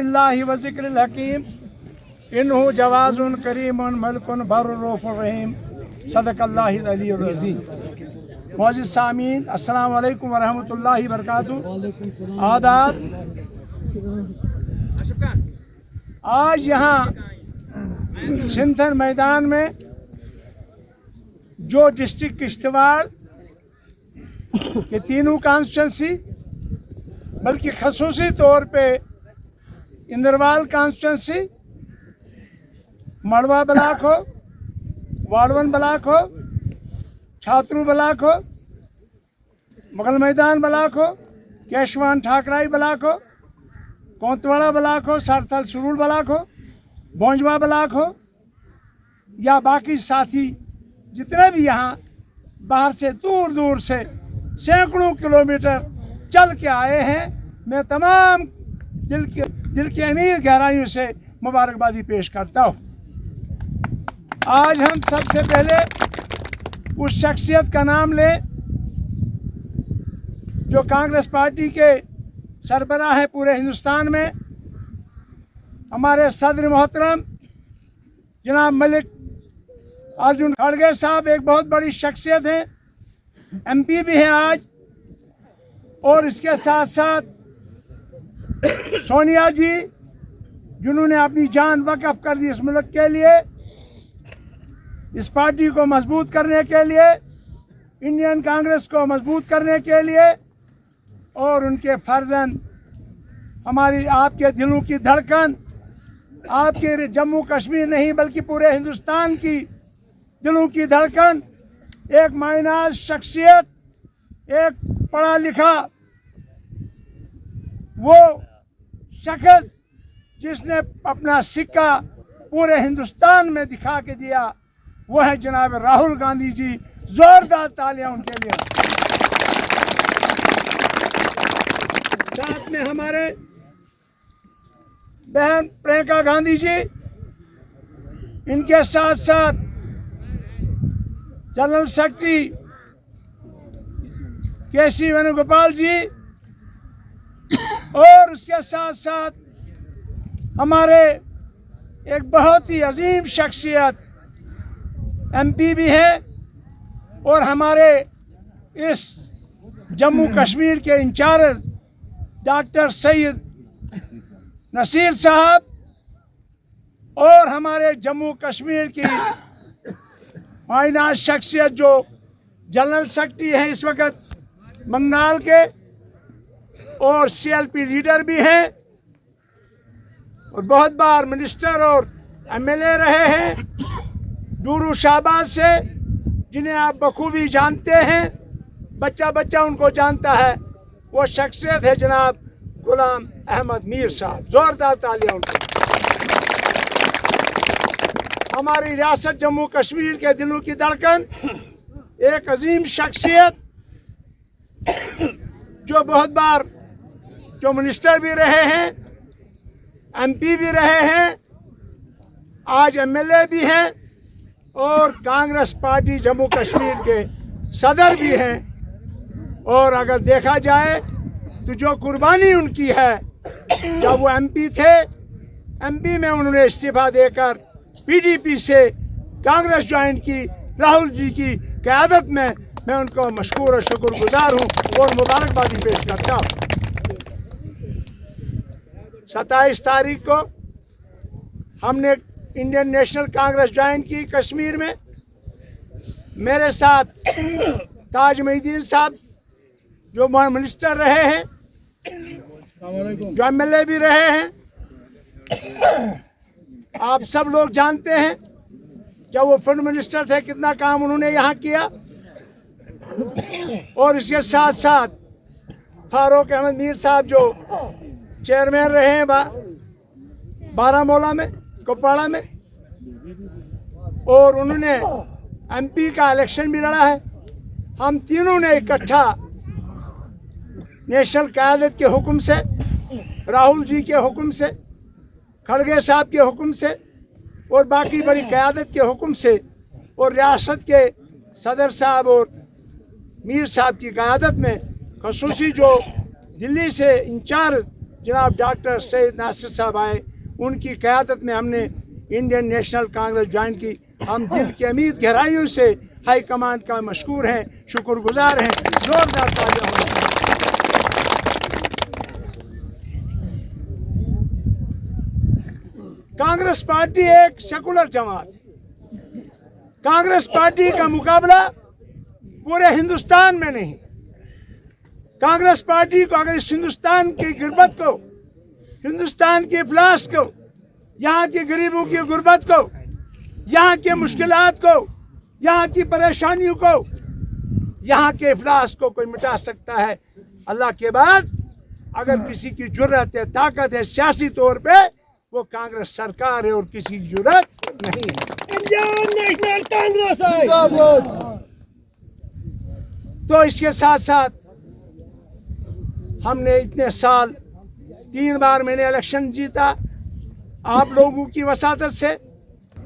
बिस्मिल्लाहि व ज़िक्रिल हकीम इन्नहु जवाज़ुन करीमुन मलकुन बर्रुफ़ुर रहीम सदक़ल्लाहुल अलीयुल अज़ीम। मौजूद सामीन अस्सलाम वालेकुम व रहमतुल्लाहि व बरकातुहू। आदाब। आज यहाँ सिंथन मैदान में जो डिस्ट्रिक्ट किश्तवाड़ के तीनों कॉन्स्टिट्यूंसी बल्कि खसूसी तौर पे इंद्रवाल कॉन्स्टिट्यूंसी, मड़वा ब्लॉक हो, वाड़वन ब्लॉक हो, छात्रू ब्लॉक हो, मुगल मैदान ब्लॉक हो, केशवान ठाकराई ब्लॉक हो, कोतवाड़ा ब्लॉक हो, सरथल सुरूल ब्लॉक हो, बोंजवा ब्लॉक हो या बाकी साथी जितने भी यहाँ बाहर से दूर दूर से सैकड़ों किलोमीटर चल के आए हैं, मैं तमाम दिल की अमीर गहराइयों से मुबारकबादी पेश करता हूँ। आज हम सबसे पहले उस शख्सियत का नाम लें जो कांग्रेस पार्टी के सरबराह है पूरे हिंदुस्तान में, हमारे सदर मोहतरम जनाब मलिक अर्जुन खड़गे साहब। एक बहुत बड़ी शख्सियत है, MP भी हैं आज, और इसके साथ साथ सोनिया जी जिन्होंने अपनी जान वक़्फ़ कर दी इस मुल्क के लिए, इस पार्टी को मजबूत करने के लिए, इंडियन कांग्रेस को मजबूत करने के लिए, और उनके फर्जंद हमारी आपके दिलों की धड़कन, आपके जम्मू कश्मीर नहीं बल्कि पूरे हिंदुस्तान की दिलों की धड़कन, एक मायनाज शख्सियत, एक पढ़ा लिखा वो शख्स जिसने अपना सिक्का पूरे हिंदुस्तान में दिखा के दिया, वो है जनाब राहुल गांधी जी। जोरदार तालियां उनके लिए। साथ में हमारे बहन प्रियंका गांधी जी, इनके साथ साथ जनरल सेक्रेटरी KC वेणुगोपाल जी, और उसके साथ साथ हमारे एक बहुत ही अजीम शख्सियत MP भी है और हमारे इस जम्मू कश्मीर के इंचार्ज डॉक्टर सैयद नसीर साहब, और हमारे जम्मू कश्मीर की मायनाज शख्सियत जो जनरल सेक्रेटरी हैं इस वक्त बंगाल के, और CLP लीडर भी हैं, और बहुत बार मिनिस्टर और MLA रहे हैं, डूरू शाहबाज से, जिन्हें आप बखूबी जानते हैं, बच्चा बच्चा उनको जानता है, वो शख्सियत है जनाब गुलाम अहमद मीर साहब। जोरदार तालियां उनको। हमारी रियासत जम्मू कश्मीर के दिलों की धड़कन, एक अजीम शख्सियत जो बहुत बार जो मिनिस्टर भी रहे हैं, MP भी रहे हैं, आज MLA भी हैं, और कांग्रेस पार्टी जम्मू कश्मीर के सदर भी हैं। और अगर देखा जाए तो जो कुर्बानी उनकी है, जब वो MP थे, MP में उन्होंने इस्तीफा देकर PDP से कांग्रेस ज्वाइन की, राहुल जी की क़यादत में, मैं उनको मशकूर और शुक्रगुजार हूँ और मुबारकबादी पेश करता हूँ। 27 तारीख को हमने इंडियन नेशनल कांग्रेस ज्वाइन की कश्मीर में। मेरे साथ ताज मोहिद्दीन साहब जो मिनिस्टर रहे हैं, जो MLA भी रहे हैं, आप सब लोग जानते हैं जब वो फूड मिनिस्टर थे कितना काम उन्होंने यहाँ किया। और इसके साथ साथ फारूक अहमद मीर साहब जो चेयरमैन रहे हैं बारामूला में, कुपवाड़ा में, और उन्होंने MP का इलेक्शन भी लड़ा है। हम तीनों ने इकट्ठा नेशनल क़यादत के हुक्म से, राहुल जी के हुक्म से, खड़गे साहब के हुक्म से, और बाकी बड़ी क़यादत के हुक्म से, और रियासत के सदर साहब और मीर साहब की क़यादत में, खसूसी जो दिल्ली से इंचार्ज जनाब डॉक्टर सैयद नासिर साहब आए, उनकी क़यादत में हमने इंडियन नेशनल कांग्रेस ज्वाइन की। हम दिल की अमीर गहराइयों से हाई कमान का मशकूर हैं, शुक्रगुजार हैं। जोरदार तालियां हों। कांग्रेस पार्टी एक सेकुलर जमात है। कांग्रेस पार्टी का मुकाबला पूरे हिंदुस्तान में नहीं। कांग्रेस पार्टी को अगर इस हिंदुस्तान की गुर्बत को, हिंदुस्तान के इफलास को, यहाँ के गरीबों की गुर्बत को, यहाँ के मुश्किलात को, यहाँ की परेशानियों को, यहाँ के इफलास को कोई मिटा सकता है अल्लाह के बाद। अगर किसी की जुर्रत है, ताकत है सियासी तौर पे, वो कांग्रेस सरकार है और किसी की जुर्रत नहीं है। इंडियन नेशनल कांग्रेस है। तो इसके साथ साथ हमने इतने साल 3 बार मैंने इलेक्शन जीता आप लोगों की वसादत से।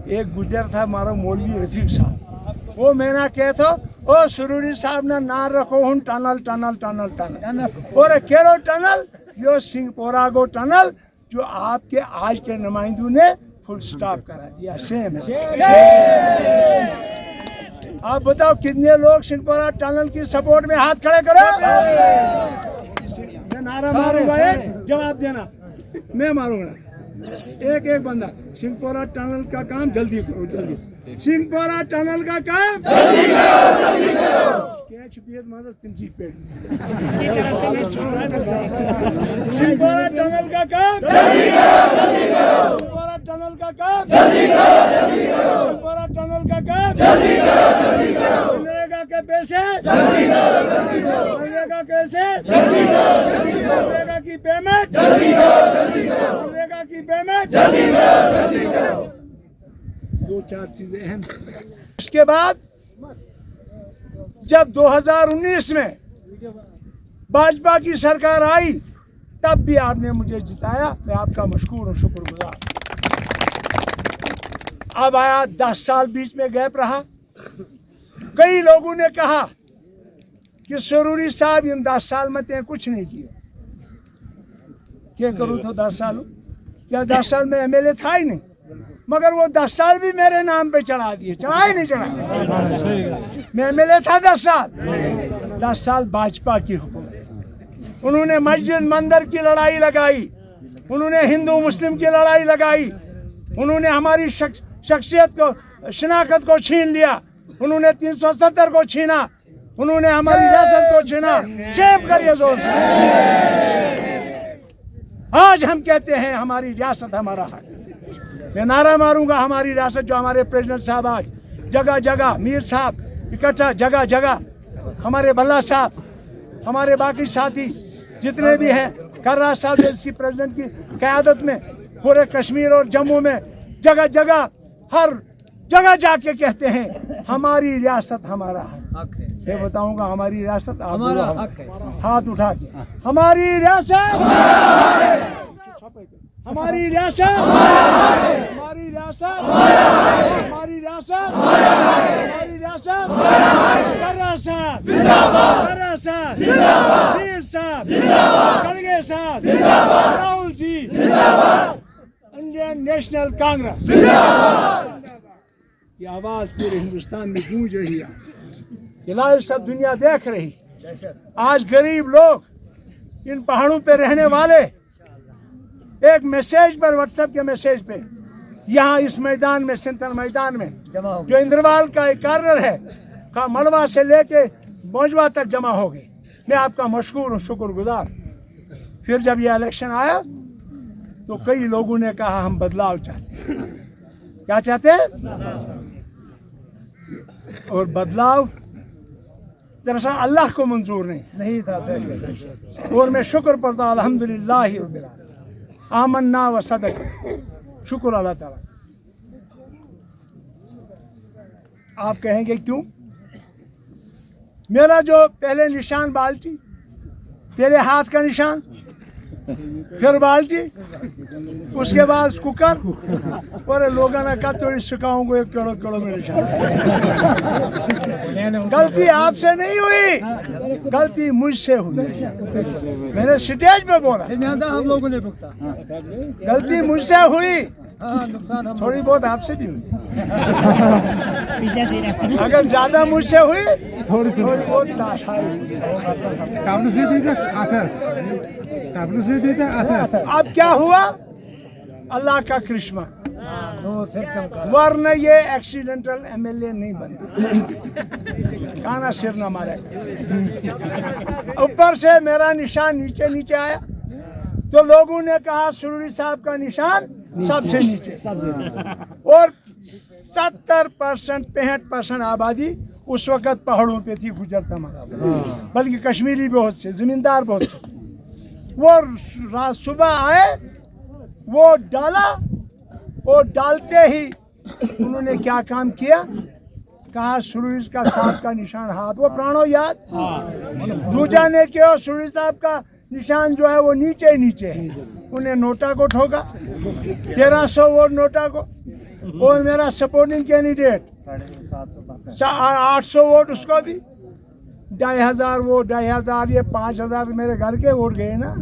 एक गुजर था हमारा मौलवी रफीक साहब, वो मैंने कहता ओ सुरूरी साहब ने नार रखो हूँ टनल टनल टनल टनल और केरो टनल यो सिंहपोरा गो टनल जो आपके आज के नुमाइंदों ने फुल स्टॉप करा दिया। शेम है। आप बताओ कितने लोग सिंहपोरा टनल की सपोर्ट में हाथ खड़े करो। मैं नारा मारूंगा, जवाब देना, मैं मारूंगा। एक एक बंदा, सिंहपोरा टनल का काम जल्दी करो, जल्दी। सिंहपोरा टनल का काम जल्दी करो, जल्दी करो। क्या छुपियत मज़ा तुम चीज पे। सिंहपोरा टनल का काम जल्दी करो, जल्दी करो। सिंहपोरा टनल का काम जल्दी करो, जल्दी करो। सिंहपोरा टनल का काम जल्दी करो, जल्दी करो। मनरेगा के पैसे जल्दी करो, जल्दी करो। मनरेगा के पैसे जल्दी करो, जल्दी करो। मनरेगा की पेमेंट जल्दी करो, जल्दी करो। मनरेगा की पेमेंट जल्दी करो, जल्दी करो। 2-4 चीजें अहम। उसके बाद जब 2019 में भाजपा की सरकार आई, तब भी आपने मुझे जिताया, मैं आपका मशकूर और शुक्रगुजार। अब आया 10 साल बीच में गैप रहा। कई लोगों ने कहा कि सरूरी साहब इन 10 साल में ते कुछ नहीं किया। क्या करूँ तो 10 साल, क्या 10 साल में MLA था ही नहीं, मगर वो 10 साल भी मेरे नाम पे चढ़ा दिए। चढ़ा ही नहीं चढ़ा। मैं MLA था 10 साल। 10 साल भाजपा की हुकूमत। उन्होंने मस्जिद मंदिर की लड़ाई लगाई, उन्होंने हिंदू मुस्लिम की लड़ाई लगाई, उन्होंने हमारी शख्सियत को, शनाख्त को छीन लिया, उन्होंने 370 को छीना, उन्होंने हमारी रियासत को छीना। शेम करिए जोर से। आज हम कहते हैं हमारी रियासत हमारा हक। मैं नारा मारूंगा हमारी रियासत, जो हमारे प्रेसिडेंट साहब आज जगह जगह, मीर साहब इकट्ठा जगह जगह, हमारे भल्ला साहब, हमारे बाकी साथी जितने भी हैं, कर्रा साहब इसकी प्रेसिडेंट की क़यादत में पूरे कश्मीर और जम्मू में जगह जगह, हर जगह जाके कहते हैं हमारी रियासत हमारा हक है। मैं बताऊंगा हमारी रियासत हमारा हक है। हाथ उठा के हमारी रियासत, हमारी रियासत, हमारी रियासत, हमारी रियासत, हमारी रियासत। कर्रा साहब जिंदाबाद, कर्रा साहब जिंदाबाद, मीर साहब जिंदाबाद, खड़गे साहब जिंदाबाद, राहुल जी जिंदाबाद, इंडियन नेशनल कांग्रेस जिंदाबाद। ये आवाज पूरे हिंदुस्तान में गूंज रही है। ये लाल सब दुनिया देख रही। आज गरीब लोग इन पहाड़ों पे रहने वाले एक मैसेज पर, व्हाट्सएप के मैसेज पे, यहाँ इस मैदान में, सिंथल मैदान में जो इंद्रवाल का एक कार्नर है, का मलवा से लेके मौजवा तक जमा हो गए। मैं आपका मशकूर और शुक्रगुजार। फिर जब ये इलेक्शन आया तो कई लोगों ने कहा हम बदलाव चाहते हैं। क्या चाहते हैं? और बदलाव दरअसल अल्लाह को मंजूर नहीं था। और मैं शुक्र पढ़ता अल्हम्दुलिल्लाह आमन्ना व सदक, शुक्र अल्लाह ताला। आप कहेंगे क्यों? मेरा जो पहले निशान बाल्टी, पहले हाथ का निशान, फिर बाल्टी, उसके बाद कुकर, और लोगों ने कहा तो सिखाऊंगा 1 करोड़ में निशान। गलती आपसे नहीं हुई, गलती मुझसे हुई। मैंने स्टेज पे बोला हम लोगों ने भुगता। गलती मुझसे हुई, नुकसान हम थोड़ी बहुत आपसे भी हुई। अगर ज्यादा मुझसे हुई थोड़ी बहुत अब क्या हुआ, अल्लाह का करिश्मा, वरना ये एक्सीडेंटल एमएलए नहीं बनता, खाना सिर न मारे। ऊपर से मेरा निशान नीचे नीचे आया तो लोगों ने कहा सुरूरी साहब का निशान सबसे नीचे, और 70% 65% आबादी उस वक्त पहाड़ों पे थी, गुजर तमाम, बल्कि कश्मीरी बहुत से, जमींदार बहुत से। वो रात सुबह आए, वो डाला, और डालते ही उन्होंने क्या काम किया, कहा सुरूरी का साहब का निशान हाथ, वो प्राणो याद। दूजा ने किया सुरूरी साहब का निशान जो है वो नीचे ही नीचे है, उन्हें नोटा को ठोका 1300 वोट नोटा को, और मेरा सपोर्टिंग कैंडिडेट 800 वोट उसको भी, 2500 वोट, 2500 ये 5000 मेरे घर के वोट गए ना।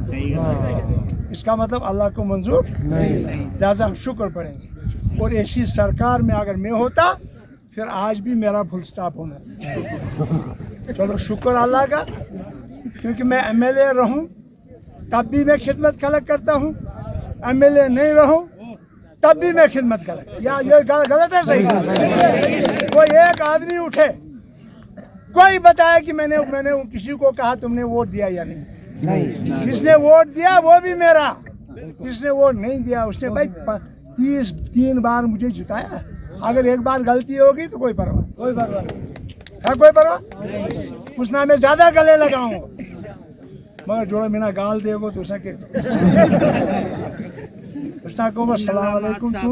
इसका मतलब अल्लाह को मंजूर नहीं, लिहाजा हम शुक्र पड़ेंगे। और ऐसी सरकार में अगर मैं होता फिर आज भी मेरा फुल स्टॉप होना। चलो शुक्र अल्लाह का, क्योंकि मैं एमएलए रहूं तब भी मैं खिदमत खलक करता हूं, एमएलए नहीं रहूं तब भी मैं खिदमत खलक। या ये गलत है, सही? कोई एक आदमी उठे, कोई बताया कि मैंने किसी को कहा तुमने वोट दिया या नहीं? जिसने वोट दिया वो भी मेरा, जिसने वोट नहीं दिया उसने भाई 3 बार मुझे जिताया। अगर एक बार गलती होगी तो कोई परवाह है, कोई परवाह। कुछ ना मैं ज्यादा गले लगाऊंगा, मगर जोड़ा बिना गाल देगो तो सके को सलाम अलैकुम तू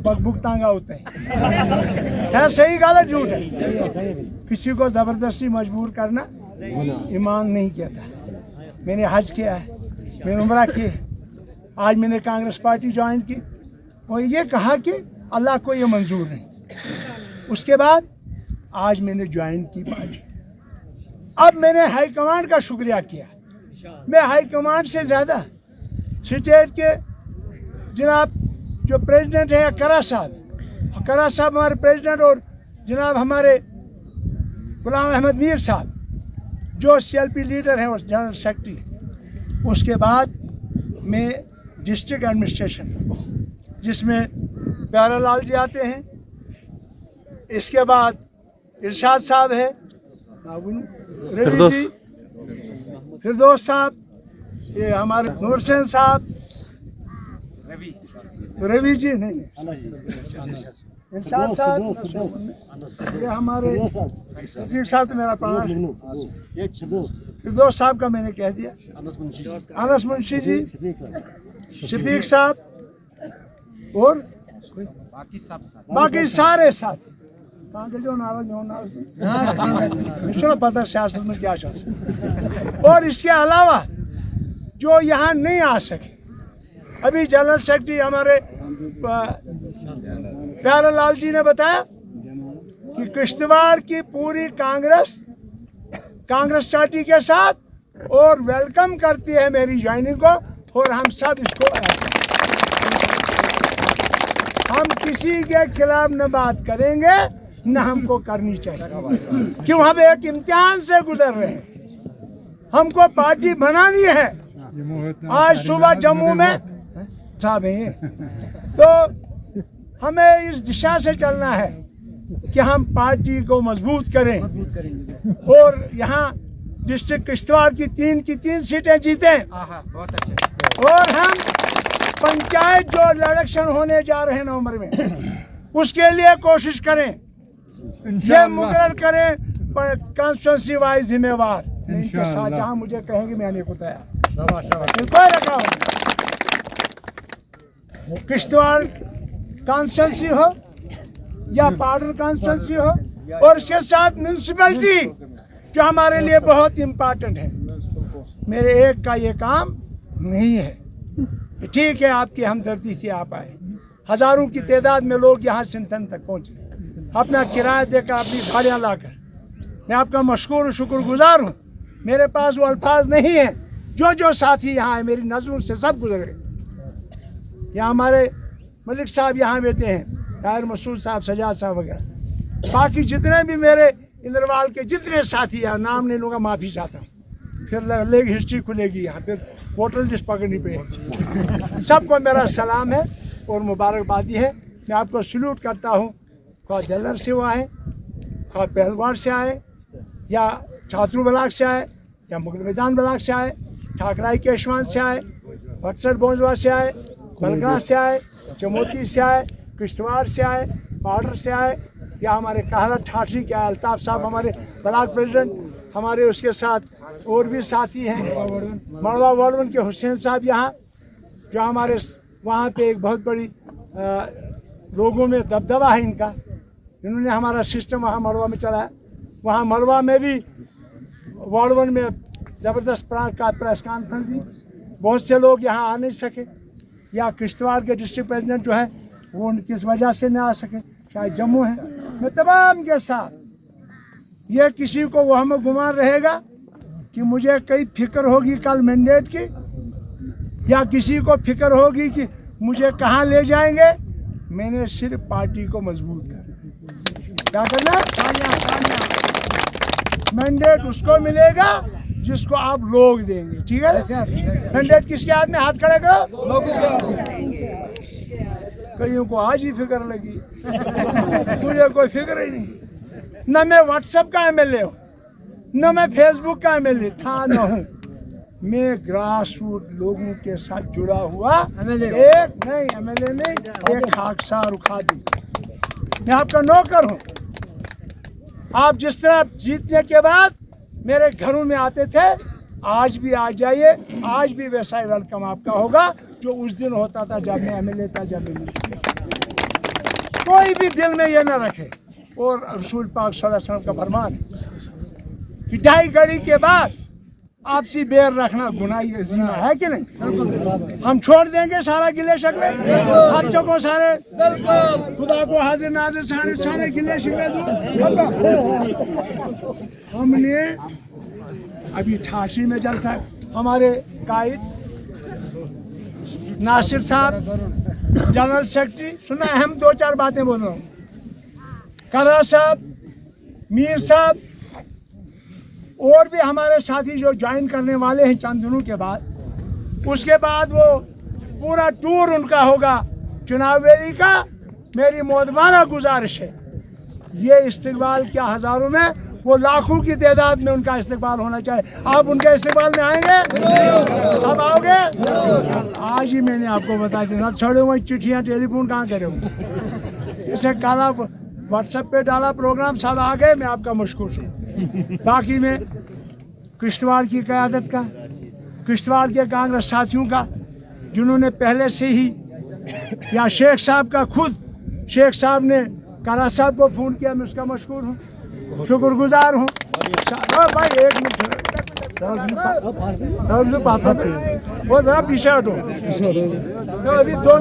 बकबुक तांगा होते हैं। सही गलत झूठ है, किसी को जबरदस्ती मजबूर करना ईमान नहीं कहता। मैंने हज किया है, मैंने उम्रा की, आज मैंने कांग्रेस पार्टी ज्वाइन की, और ये कहा कि अल्लाह को ये मंजूर नहीं। उसके बाद आज मैंने ज्वाइन की पार्टी। अब मैंने हाई कमांड का शुक्रिया किया। मैं हाई कमांड से ज़्यादा स्टेट के जनाब जो प्रेसिडेंट है करा साहब हमारे प्रेसिडेंट, और जनाब हमारे गुलाम अहमद मीर साहब जो CLP लीडर हैं और जनरल सेक्रेटरी। उसके बाद मैं डिस्ट्रिक्ट एडमिनिस्ट्रेशन जिसमें प्यारालाल जी आते हैं, इसके बाद इरशाद साहब है, फिरदौस साहब, ये हमारे नूरसेन साहब, रवि जी नहीं इरशाद साहब, ये हमारे साहब तो मेरा प्राण, फिरदौस साहब का मैंने कह दिया, अनस मुंशी जी, शफीक साहब, और बाकी सारे साथ जो नाराज पता सियासत में क्या चल। और इसके अलावा जो यहाँ नहीं आ सके, अभी जनरल सेक्रेटरी हमारे प्यारालाल जी ने बताया कि किश्तवाड़ की पूरी कांग्रेस पार्टी के साथ और वेलकम करती है मेरी ज्वाइनिंग को, और हम सब इसको हम किसी के खिलाफ न बात करेंगे न हमको करनी चाहिए, क्यों हम एक इम्तिहान से गुजर रहे हैं, हमको पार्टी बनानी है। आज सुबह जम्मू में साहब हैं, तो हमें इस दिशा से चलना है कि हम पार्टी को मजबूत करें और यहाँ डिस्ट्रिक्ट किश्तवाड़ की 3 सीटें जीतें, बहुत अच्छे, और हम पंचायत जो इलेक्शन होने जा रहे हैं नवंबर में उसके लिए कोशिश करें, ये मुकर्रर करें कॉन्स्टिट्यूंसी वाइज जिम्मेवार इनके साथ, जहाँ मुझे कहेंगे मैं आने को तैयार। रखा हो किश्तवाड़ कॉन्स्टिट्यूंसी हो या पाउडर कॉन्स्टिट्यूंसी हो, और इसके साथ म्यूनसिपैलिटी जो हमारे लिए बहुत इम्पोर्टेंट है। मेरे एक का ये काम नहीं है। ठीक है, आपकी हमदर्दी से आप आए, हजारों की तादाद में लोग यहाँ सिंथन तक पहुँचे, अपना किराया देकर अपनी गाड़ियाँ लाकर। मैं आपका मशकूर और शुक्रगुजार हूँ। मेरे पास वो अल्फाज नहीं है। जो साथी यहाँ है मेरी नज़रों से सब गुजर गए। यहाँ हमारे मलिक साहब यहाँ बैठे हैं, ताहिर मसूद साहब, सजाद साहब वगैरह, बाकी जितने भी मेरे इंद्रवाल के जितने साथी हैं, नाम नहीं लूँगा, माफ़ी चाहता हूँ, फिर लेग हिस्ट्री खुलेगी यहाँ, फिर वोटर लिस्ट पकड़नी पड़ेगी। सबको मेरा सलाम है और मुबारकबादी है। मैं आपको सल्यूट करता हूँ, खा जलर से वो आए, खा पहलवार से आए, या छात्रू ब्लाक से आए, या मुगल मैदान ब्लाक से आए, ठाकराई केशवान से आए, भटसर बोंजवा से आए, बलगां से आए, चमोती से आए, किश्तवाड़ से आए, बॉर्डर से आए, या हमारे कहरा ठाठी के अल्ताफ़ साहब हमारे ब्लाक प्रेसिडेंट, हमारे उसके साथ और भी साथी हैं, मड़वा वार्डन के हुसैन साहब यहाँ, जो हमारे वहाँ पे एक बहुत बड़ी लोगों में दबदबा है इनका, इन्होंने हमारा सिस्टम वहाँ मड़वा में चलाया। वहाँ मड़वा में भी वार्डन में ज़बरदस्त प्रेस कॉन्फ्रेंस दी, बहुत से लोग यहाँ आ नहीं सके, या किश्तवाड़ के डिस्ट्रिक्ट प्रेसिडेंट जो है वो किस वजह से नहीं आ सके, शायद जम्मू है। मैं तमाम के साथ, ये किसी को वहम गुमान रहेगा कि मुझे कई फिक्र होगी कल मैंडेट की, या किसी को फिक्र होगी कि मुझे कहाँ ले जाएंगे, मैंने सिर्फ पार्टी को मजबूत करना। क्या करना? मैंडेट उसको मिलेगा जिसको आप लोग देंगे, ठीक है? मैंडेट किसके हाथ में? हाथ खड़े करो। कईयों को आज ही फिक्र लगी, मुझे कोई फिक्र ही नहीं। न मैं व्हाट्सएप का एमएलए हूँ, न मैं फेसबुक का एमएलए था, न हूँ। मैं ग्रास रूट लोगों के साथ जुड़ा हुआ एक नहीं, एमएलए नहीं, एक खाकसार उखाड़ी। मैं आपका नौकर हूँ। आप जिस तरह जीतने के बाद मेरे घरों में आते थे, आज भी आ जाइए, आज भी वैसा ही वेलकम आपका होगा जो उस दिन होता था जब मैं एमएलए था, जब मैं कोई भी दिल में ये ना रखे। और रसूल पाक सल्लल्लाहु अलैहि वसल्लम का फरमान है कि 2.5 घड़ी के बाद आपसी बैर रखना गुनाह अजीमा है कि नहीं? हम छोड़ देंगे सारा गिले शिकवे, बच्चों को सारे, खुदा को हाजिर नाजिर सारे गिले शिकवे दूं। हमने अभी 88 में जलसा, हमारे कायद नासिर साहब जनरल सेक्रेटरी, सुना अहम 2-4 बातें बोल रहा हूँ, करा साहब, मीर साहब और भी हमारे साथी जो ज्वाइन करने वाले हैं चंद दिनों के बाद। उसके बाद वो पूरा टूर उनका होगा चुनाव रैली का। मेरी मोदबाना गुजारिश है, ये इस्तकबाल क्या हज़ारों में, वो लाखों की तादाद में उनका इस्तकबाल होना चाहिए। आप उनके इस्तकबाल में आएंगे? अब आओगे? आज ही मैंने आपको बता दिया, छोड़े हुए चिट्ठियाँ टेलीफोन कहाँ करे हो, इसे काला व्हाट्सएप पे डाला प्रोग्राम, सब आ गए। मैं आपका मशकूर हूँ। बाकी मैं किश्तवाड़ की क़यादत का, किश्तवाड़ के कांग्रेस साथियों का, जिन्होंने पहले से ही, या शेख साहब का, खुद शेख साहब ने काला साहब को फ़ोन किया, मैं उसका मशकूर हूँ, शुक्रगुजार हूँ। भाई एक मिनट, वो जरा पीछे हटो, अभी 2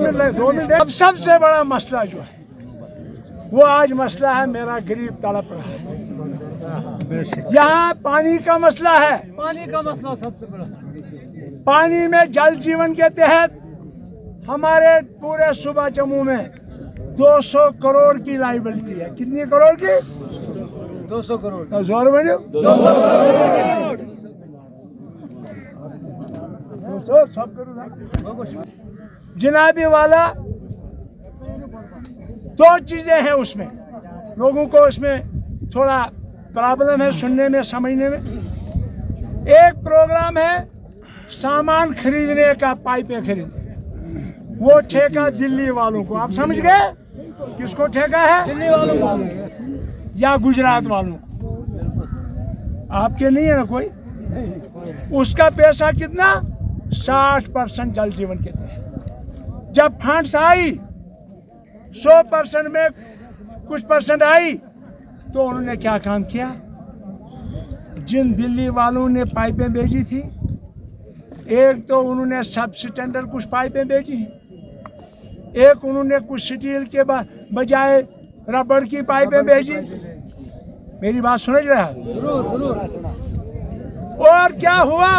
मिनट। अब सबसे बड़ा मसला जो है वो आज मसला है मेरा गरीब तड़प रहा है। यहाँ पानी का मसला है, पानी का मसला सबसे बड़ा। पानी में जल जीवन के तहत हमारे पूरे सूबा जम्मू में 200 करोड़ की लाइबिलिटी है। कितनी करोड़ की? 200 करोड़। जोर बनो, 200 सब करो। जनाबी वाला, 2 चीज़ें हैं उसमें, लोगों को उसमें थोड़ा प्रॉब्लम है सुनने में, समझने में। एक प्रोग्राम है सामान खरीदने का, पाइपें खरीदने, वो ठेका दिल्ली वालों को। आप समझ गए किसको ठेका है? दिल्ली वालों को या गुजरात वालों को? आपके नहीं है ना कोई? उसका पैसा कितना? 60% जल जीवन के तहत। जब फंड्स आई 100% में कुछ परसेंट आई, तो उन्होंने क्या काम किया? जिन दिल्ली वालों ने पाइपें भेजी थी, एक तो उन्होंने सब स्टैंडर्ड कुछ पाइपें भेजी, एक उन्होंने कुछ स्टील के बजाय रबड़ की पाइपें भेजी। मेरी बात समझ रहा है? और क्या हुआ,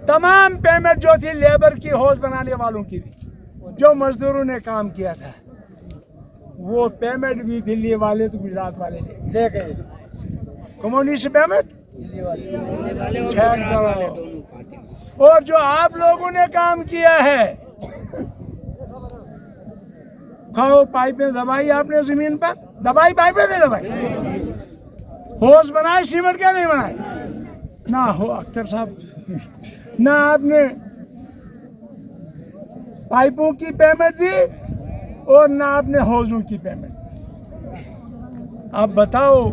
तमाम पेमेंट जो थी लेबर की, हौज बनाने वालों की थी, जो मजदूरों ने काम किया था, वो पेमेंट भी दिल्ली वाले तो गुजरात वाले ले गए। कम्युनिस्ट पेमेंट और जो आप लोगों ने काम किया है, खाओ पाइपें दबाई आपने जमीन पर, दबाई पाइपें नहीं दबाई, होश बनाए सीमेंट क्या नहीं बनाए ना हो अख्तर साहब, ना आपने पाइपों की पेमेंट दी और ना आपने हौजों की पेमेंट। अब बताओ,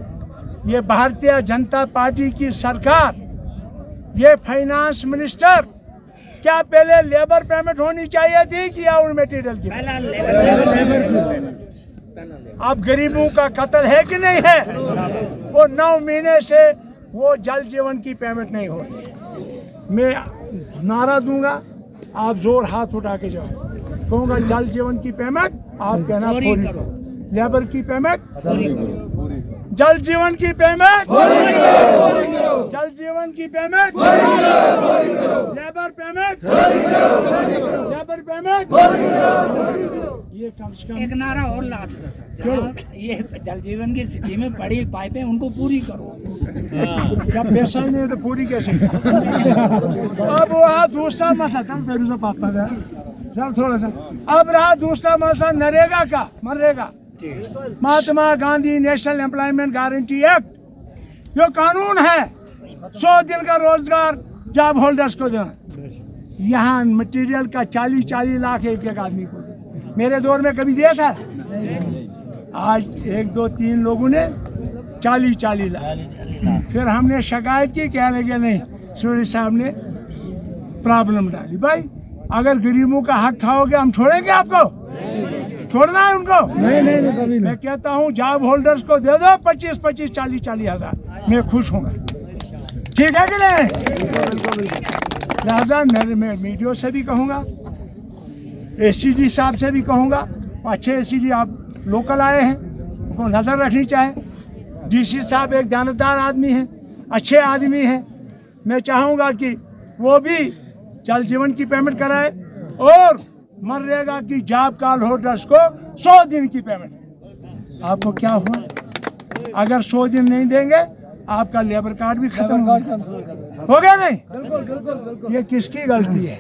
ये भारतीय जनता पार्टी की सरकार, ये फाइनेंस मिनिस्टर, क्या पहले लेबर पेमेंट होनी चाहिए थी कि या मटेरियल की? अब गरीबों का कत्ल है कि नहीं है? और 9 महीने से वो जल जीवन की पेमेंट नहीं हो रही। मैं नारा दूंगा, आप जोर हाथ उठा के जाओ, कहूँगा जल जीवन की पेमेंट आप कहना पूरी करो, लेबर की पेमेंट जल जीवन की पेमेंट, जल जीवन की payment, labour payment, labour payment, ये कम से कम एक नारा और ला दो सर, ये जल जीवन की स्थिति में बड़ी पाइपें उनको पूरी करो। जब पैसा नहीं है तो पूरी कैसे? अब वहाँ दूसरा मसला था, फिर पापा का सर थोड़ा सा। अब रहा दूसरा मसला नरेगा का, MNREGA, Mahatma Gandhi national employment guarantee act, जो कानून है 100 दिन का रोजगार जॉब होल्डर्स को देना। यहाँ मटेरियल का 40 लाख एक आदमी को, मेरे दौर में कभी दिया सर? आज 1 2 3 लोगों ने 40 लाख। फिर हमने शिकायत की, कहने लगे नहीं, सूर्य साहब ने प्रॉब्लम डाली। भाई अगर गरीबों का हक खाओगे हम छोड़ेंगे आपको? छोड़ना है उनको? नहीं कभी। मैं कहता हूँ जॉब होल्डर्स को दे दो 25 40 हज़ार, मैं खुश हूँ। ठीक है कि नहीं? लिहाजा मैं मीडिया से भी कहूँगा, एसीडी साहब से भी कहूँगा, अच्छे एसीडी आप लोकल आए हैं, उनको नज़र रखनी चाहिए। डीसी साहब एक जानदार आदमी हैं, अच्छे आदमी हैं, मैं चाहूँगा कि वो भी जल जीवन की पेमेंट कराए और मनरेगा की जॉब कार्ड होल्डर्स को 100 दिन की पेमेंट। आपको क्या हुआ? अगर 100 दिन नहीं देंगे आपका लेबर कार्ड भी खत्म हो गया। नहीं, ये किसकी गलती है?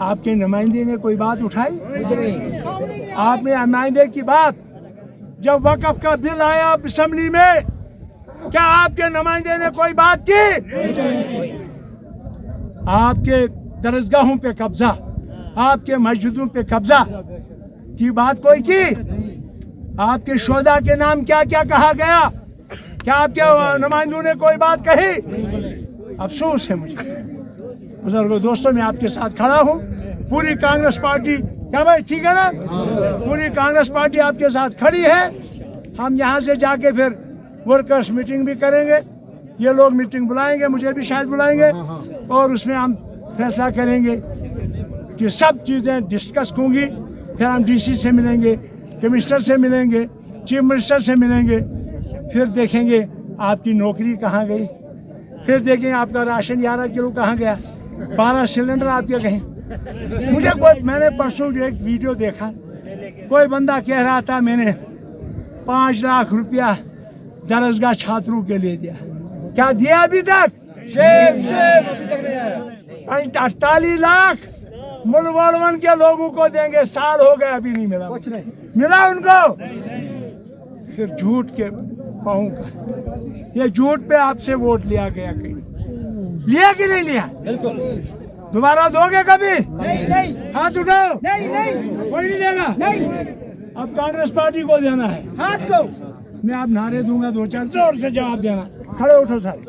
आपके नुमाइंदे ने कोई बात उठाई? आपने नुमाइंदे की बात, जब वक़्फ़ का बिल आया असेंबली में, क्या आपके नुमाइंदे ने कोई बात की? आपके दरगाहों पे कब्जा, आपके मस्जिदों पे कब्जा की बात कोई की? आपके शोधा के नाम क्या क्या कहा गया? क्या आपके नुमाइंदों ने कोई बात कही? अफसोस है मुझे। बुजुर्गों, दोस्तों, मैं आपके साथ खड़ा हूँ। पूरी कांग्रेस पार्टी, क्या भाई ठीक है ना? पूरी कांग्रेस पार्टी आपके साथ खड़ी है। हम यहाँ से जाके फिर वर्कर्स मीटिंग भी करेंगे, ये लोग मीटिंग बुलाएंगे, मुझे भी शायद बुलाएंगे, और उसमें हम फैसला करेंगे कि सब चीज़ें डिस्कस होंगी। फिर हम डीसी से मिलेंगे, कमिश्नर से मिलेंगे, चीफ मिनिस्टर से मिलेंगे, फिर देखेंगे आपकी नौकरी कहाँ गई, फिर देखेंगे आपका राशन 11 किलो कहाँ गया, 12 सिलेंडर आपके कहीं। मैंने परसों एक वीडियो देखा, कोई बंदा कह रहा था मैंने 5 लाख रुपया दरगाह छात्रों के लिए दिया। क्या दिया अभी तक? 48 लाख मुलवाड़वन के लोगों को देंगे, साल हो गए अभी नहीं मिला। कुछ नहीं मिला उनको। फिर झूठ के पाऊँ, ये झूठ पे आपसे वोट लिया गया, कहीं लिया कि नहीं लिया? बिल्कुल। दोबारा दोगे कभी? नहीं। हाथ उठाओ। नहीं। कोई नहीं देगा। नहीं। अब कांग्रेस पार्टी को देना है हाथ को। मैं आप नारे दूंगा 2-4, जोर से जवाब देना। खड़े उठो सारे,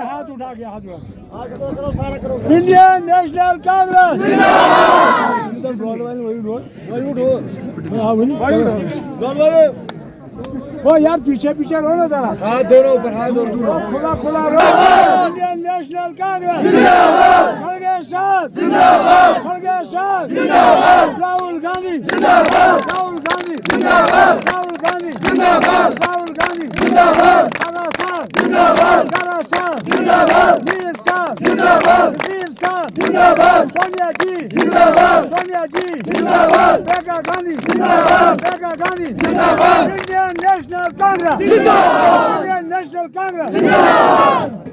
हाथ उठा के, हाथ उठा। इंडियन नेशनल कांग्रेस वो यार पीछे पीछे रहो ना जरा। हाथ दोनों ऊपर, हाथ दोनों ऊपर। खुला खुला रहो। इंडियन नेशनल कांग्रेस जिंदाबाद, खड़गे साथ जिंदाबाद, खड़गे साथ जिंदाबाद, राहुल गांधी जिंदाबाद, राहुल गांधी जिंदाबाद, राहुल गांधी जिंदाबाद, राहुल गांधी जिंदाबाद, काला साथ जिंदाबाद, काला साथ जिंदाबाद, वीर साथ जिंदाबाद, वीर साथ जिंदाबाद, सोनिया जी जिंदाबाद, सोनिया जी जिंदाबाद, मेनका गांधी जिंदाबाद, मेनका गांधी जिंदाबाद, इंडियन नेशनल कांग्रेस जिंदाबाद, इंडियन नेशनल कांग्रेस जिंदाबाद।